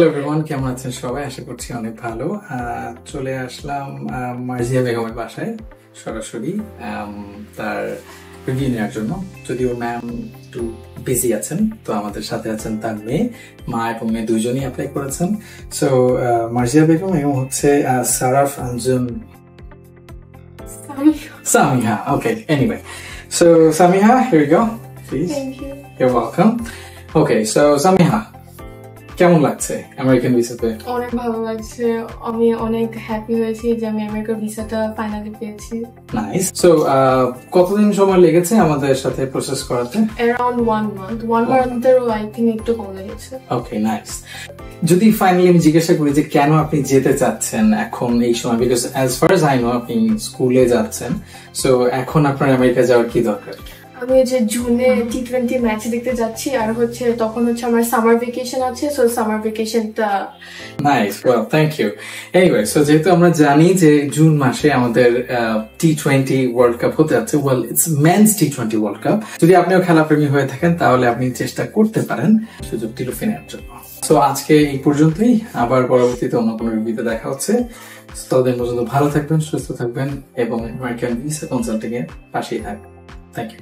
Hello everyone, কেমন আছেন সবাই? আশা করছি অনেক ভালো। চলে আসলাম মার্জিয়া বেগমের বাসায় সরাসরি তার রিভিউ নেওয়ার জন্য। যদিও ম্যাম একটু বিজি আছেন, তো আমাদের সাথে আছেন তার মেয়ে, মা এবং মেয়ে দুইজনই অ্যাপ্লাই করেছেন। সো মার্জিয়া বেগম এবং হচ্ছে Saraf Anjum Samiha. Okay, anyway, so Samiha, here you go, please. Thank you. You're welcome. Okay, so Samiha, কেমন লাগছে আমেরিকান ভিসাতে? অনেক ভালো লাগছে, আমি অনেক হ্যাপি হয়েছি যে আমি আমেরিকার ভিসাটা ফাইনালি পেয়েছি। নাইস। সো কতদিন সময় লেগেছে আমাদের সাথে প্রসেস করাতে? অ্যারাউন্ড 1 মান্থ, 1 মান্থেরও আই থিঙ্ক একটু কম লেগেছে। ওকে, নাইস। যদি ফাইনালি আমি জিজ্ঞাসা করি যে কেন আপনি যেতে চাচ্ছেন এখন এই সময়, because as far age I know আপনি স্কুলে যাচ্ছেন, সো এখন আপনার আমেরিকা যাওয়ার কি দরকার? আমি যে জুনে টি20 ম্যাচ দেখতে যাচ্ছি, আর হচ্ছে তখন হচ্ছে আমার সামার ভেকেশন আছে, সো সামার ভেকেশনটা। Nice, well, thank you. Anyway, so যেহেতু আমরা জানি যে জুন মাসে আমাদের টি20 ওয়ার্ল্ড কাপ হতে যাচ্ছে, ওয়েল ইটস মেন্স টি20 ওয়ার্ল্ড কাপ। যদি আপনিও খেলাপ্রেমী হয়ে থাকেন তাহলে আপনি চেষ্টা করতে পারেন সুযোগটি লুফে নেওয়ার জন্য। সো আজকে এই পর্যন্তই, আবার পরবর্তীতে অন্য কোনো রিভিউতে দেখা হচ্ছে। ততদিন পর্যন্ত ভালো থাকবেন, সুস্থ থাকবেন এবং আমেরিকান ভিসা কনসাল্টিং এর পাশেই থাকবেন। Thank you.